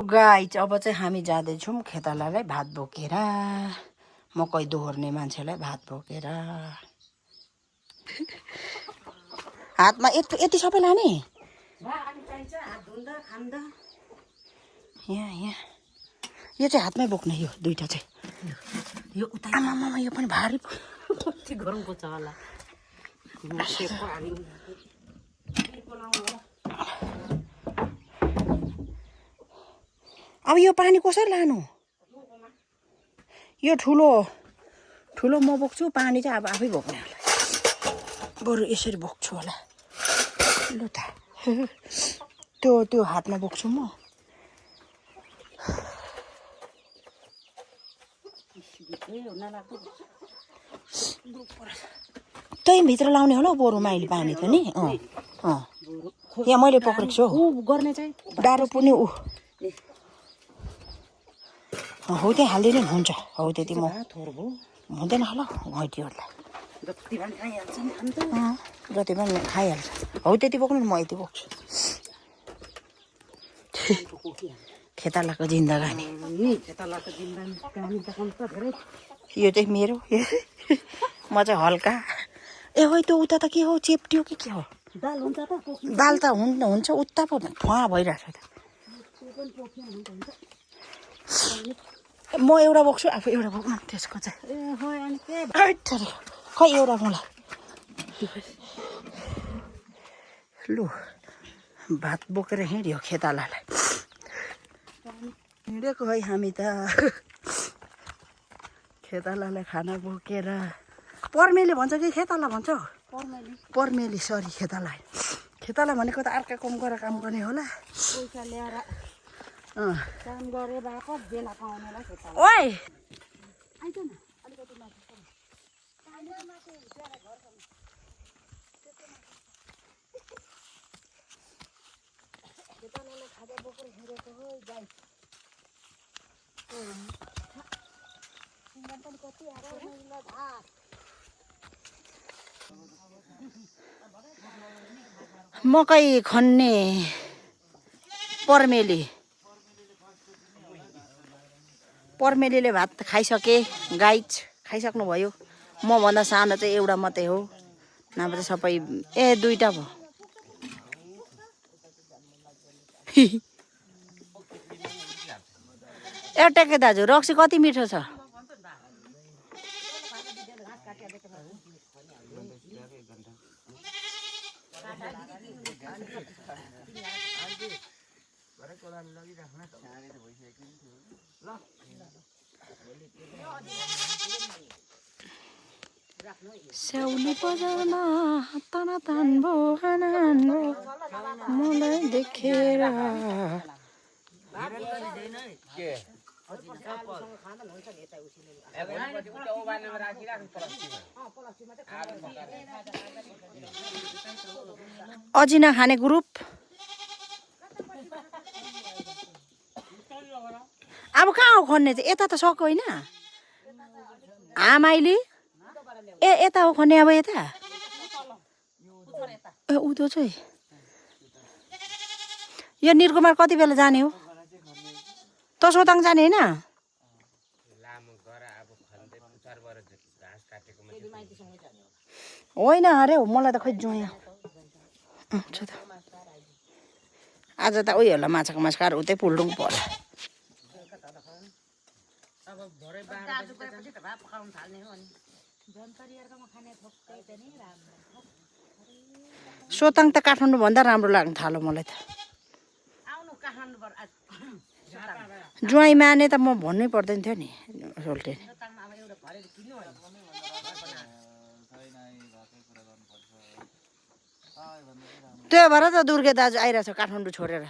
guys अब चाहिँ हामी जाँदैछौँ खेतालालाई भात बोकेर मकै दोहोर्ने मान्छेलाई भात बोकेर हातमा यति सबै लाने यहाँ यो चाहिँ हातमै बोक्ने यो दुईटा चाहिँ यो उता आमामा यो पनि भारी गरमको छ होला अब यो पानी कसरी लानु यो ठुलो ठुलो म बोक्छु पानी चाहिँ अब आफै बोक्ने होला बरु यसरी बोक्छु होला लु त त्यो हातमा बोक्छु म त्यही भित्र लाउने होला बरु माइली पानी त नि यहाँ मैले पक्रेको छु गर्ने चाहिँ डाँडो पनि हौ त्यही हालिदिनु हुन्छ हौ त्यति म हुँदैन होला घैँटीहरूलाई जति पनि खाइहाल्छ हौ त्यति बोक्नु म यति बोक्छु खेतालाको जिन्दगानी यो चाहिँ मेरो म चाहिँ हल्का ए होइ त्यो उता त के हो चेप्टियो कि के हो दाल हुन्छ त दाल त हुन्छ उता पो फुवा भइरहेको छ म एउटा बोक्छु आफू एउटा बोक्नु त्यसको चाहिँ खै एउटा मलाई लु भात बोकेर हिँड्यो खेतालालाई हिँडेको है हामी त खेतालालाई खाना बोकेर पर्मेली भन्छ कि खेताला भन्छ पर्मेली सरी खेताला भनेको त अर्का काम गरेर काम गर्ने होला पैसा ल्याएर काम गरे बाको बेला पाउनेलाई खेताला ओइ आइज न अलिकति माथि खेतालालाई खाजा बोकेर हिँडेको हो गाई कति मकै खन्ने पर्मेलीले भात खाइसके गाइज खाइसक्नुभयो म भन्दा सानो चाहिँ एउटा मात्रै हो नभए चाहिँ सबै ए दुईटा भयो एउटा के दाजु रक्सी कति मिठो छ स्याउली बजारमा तना तान्बो हान्बो मलाई देखेर अजिना खाने ग्रुप अब कहाँ हो खन्ने चाहिँ यता त सक्यो होइन आमाइली ए यता हो खन्ने अब यता ए उँधो चाहिँ यो निरकुमार कति बेला जाने हो त सोताङ जाने होइन होइन अरे हो मलाई त खोइ जोया आज त उयो होला माछाको मासुकार उतै पुल्डुङ पर्यो सोताङ त काठमाडौँ भन्दा राम्रो लाग्न थाल्यो मलाई त ज्वाइँ माने त म भन्नै पर्दैन थियो नि सोल्टे त्यो भएर त दुर्गे दाजु आइरहेछ काठमाडौँ छोडेर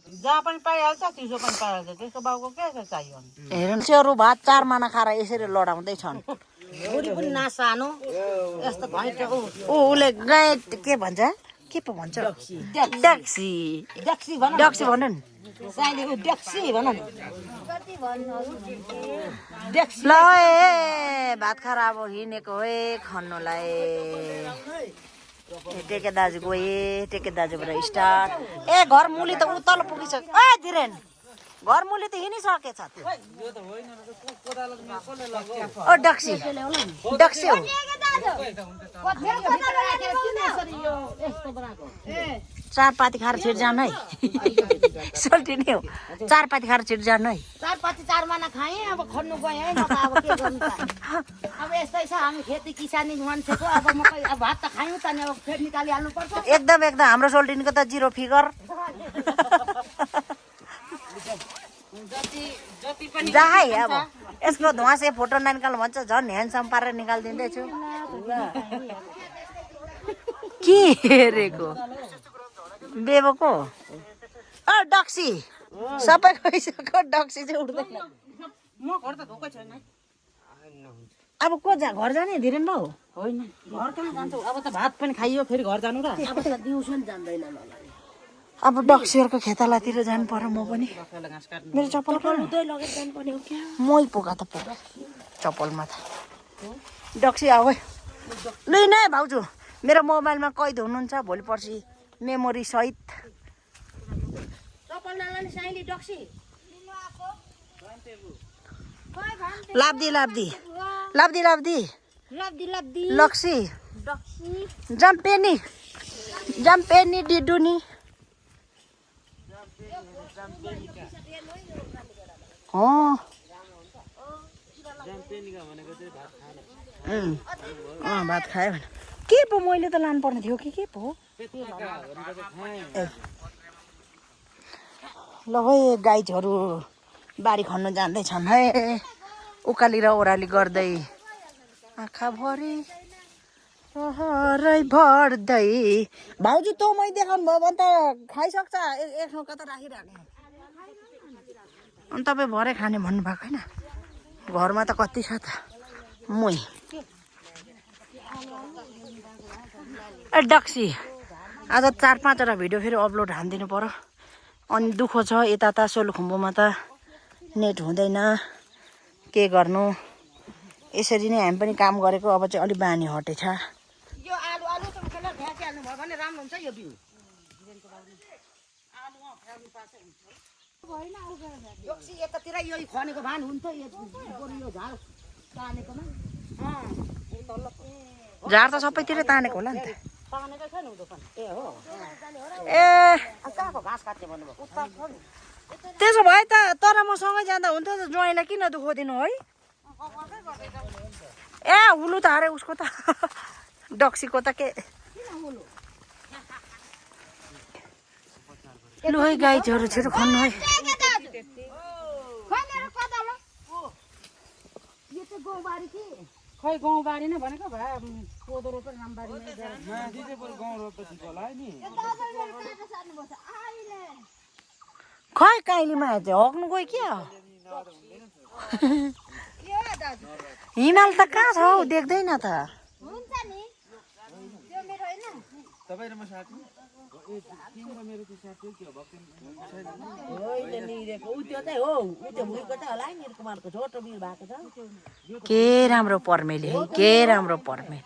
जहाँ पनि पाइहाल्छ चिसो पनि पाइहाल्छ त्यसको बाउको के चाहियो हेर चेरो भात 4 माना खाएर यसरी लडाउँदै छन् बुढी पनि नसानो यस्तो भैँस उसले गाई के भन्छ के पो भन्छ डेक्सी भन नि ल ए भात खाएर अब हिँडेको है खन्नुलाई टेके दाजु गए टेके दाजुबाट स्टार्ट ए घर मुली त उतल पुगिसक्यो ए धिरेन घर मुली त हिँडिसकेछ त्यो ओ डक्सी डक्सी हो चार पाती खाएर छिट जानु है सोल्टी नै हो चार पाती खाएर छिट जानु है चार पाती चार माना खाएँ अब खन्नु गएँ है म त अब के गर्नु त अब यस्तै छ हामी खेती किसानी मान्छेको अब मकै अब भात त खायौँ त नि अब फेरि निकालिहाल्नु पर्छ एकदम एकदम हाम्रो सोल्टिनीको त जिरो फिगर जा है अब यसको धुवासे फोटो ननिकाल्नु भन्छ झन् ह्यान्डसम पारेर निकालिदिँदैछु के हेरेको बेबोको अ डक्सी सबै गइसक्यो डक्सी चाहिँ उठ्दैन म घर त धोकै छैन अब को घर जाने धिरेन बाउ होइन घर कहाँ जान्छौ अब त भात पनि खाइयो फेरि घर जानु र अब त दिउँसो नि जान्दैन अब डक्सीहरूको खेतालातिर जानु पर्यो म पनि मेरो चप्पल उतै लगेर जानु पर्ने हो क्या मै पुगा त पुगा चप्पलमा त डक्सी आऊ है लु नै भाउजू मेरो मोबाइलमा कैद हुनुहुन्छ भोलि पर्सि मेमोरी सहित चप्पल नलाने साइली डक्सी लाब्दी लाब्दी लाब्दी लाब्दी लब्दी लब्दी लक्सी डक्सी जम्पेनी जम्पेनी डिडुनी भात खायो भने के पो मैले त लानुपर्ने थियो कि के पो ल है गाईहरू बारी खन्नु जाँदैछन् है उकाली र ओह्राली गर्दै आँखाभरि हरै भर्दै भाउजू तँ मै देखाउनु भयो भने त खाइसक्छ एक ठाउँ कता राखिराख्ने अनि तपाईँ भरे खाने भन्नुभएको होइन घरमा त कति छ त मै ए डक्सी आज 4-5वटा भिडियो फेरि अपलोड हानिदिनु पर्यो अनि दुःख छ यता त सोलुखुम्बुमा त नेट हुँदैन के गर्नु यसरी नै हामी पनि काम गरेको अब चाहिँ अलिक बानी हटेछ यो आलु आलु त उखेलेर फ्याँकिहाल्नु भयो भने राम्रो हुन्छ यो बिउ डक्सी यतातिर यो खनेको भान हुन्थ्यो यो झार तानेकोमा झार त सबैतिर तानेको होला नि त तानेकै छ नि दोकान ए हो ए कहाँको घाँस काट्ने भन्नुभयो उत्तर छ नि त्यसो भए त तर म सँगै जाँदा हुन्थ्यो त ज्वाइँलाई किन दुःख दिनु है ए हुलु त अरे उसको त डक्सीको त के लु है गाईहरू छिटो खन्नु है खै गाउँबारी नै भनेको भए कोदो रोपेर रामबारीमा खै काइलीमा चाहिँ हग्नु गयो क्या हिमाल त कहाँ छ हौ देख्दैन त के राम्रो पर्मेली है के राम्रो पर्मेल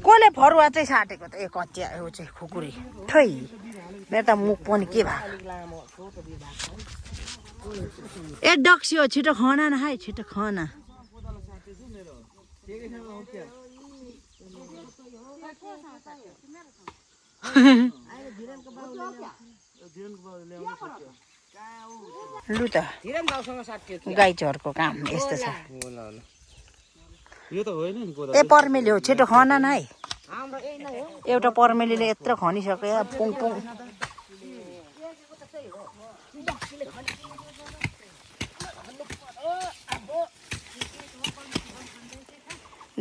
कसले फरुवा चाहिँ साटेको त ए कच्चिया यो चाहिँ खुकुरी थै मेरो त मुख पनि के भयो ए डक्सी हो छिटो खाना न है छिटो खाना लु त गाई चोरको काम यस्तो छ ए पर्मेली हो छिटो खाना न है एउटा पर्मेलीले यत्रो खनिसक्यो पुङ पुङ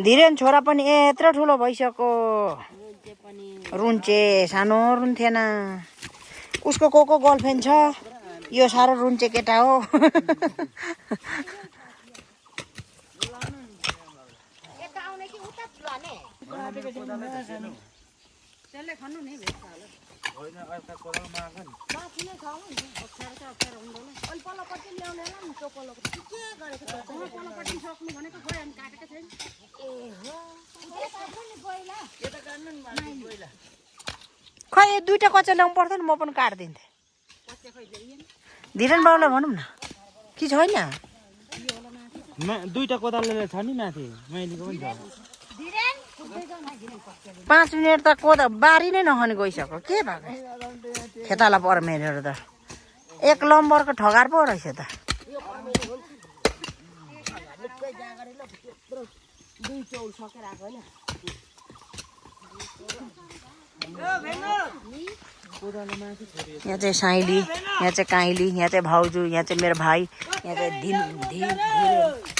धिरेन छोरा पनि यत्रो ठुलो भइसक्यो रुन्चे सानो रुन्थेन उसको को गर्लफ्रेन्ड छ यो साह्रो रुन्चे केटा हो त्यसले खानु नि भेट्छ होला होइन अर्का कोरालमा आएको नि माथि नै खाऊ नि अप्ठ्यारो चाहिँ अप्ठ्यारो हुँदैन अनि पल्लोपट्टि ल्याउने होला नि त्यो पल्लोपट्टि के गरेको छ पल्लोपट्टि सक्नु भनेको खोइ अनि काटेको छैन ए हो खै यो दुईटा कच्चा ल्याउनु पर्थ्यो नि म पनि काटिदिन्थेँ धिरेन बाउलाई भनौँ न कि छैन दुईटा कोदालले छ नि माथि मैलीको पनि छ 5 मिनट त कोदा बारी नै नखाने गइसक्यो के भएको खेताला पर मेरो त एक लम्बरको ठगार पो रहेछ त दुई चौल सकेर आएको होइन यहाँ चाहिँ साइली यहाँ चाहिँ काइली यहाँ चाहिँ भाउजू यहाँ चाहिँ मेरो भाइ यहाँ चाहिँ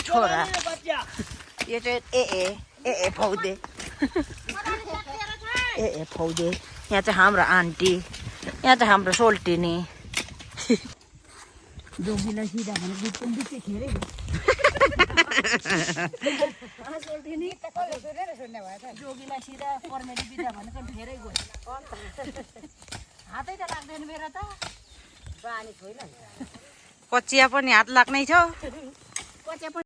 छोरा यो चाहिँ ए फौदे ए फौदे यहाँ चाहिँ हाम्रो आन्टी यहाँ चाहिँ हाम्रो सोल्टिनी जोगीलाई सिधा भने बित्ते खेरै जोगीलाई सिधा पर्मेली बिदा भनेको धेरै गयो हातै त लाग्दैन मेरो त बानी छैन कचिया पनि हात लाग्नै छ कचिया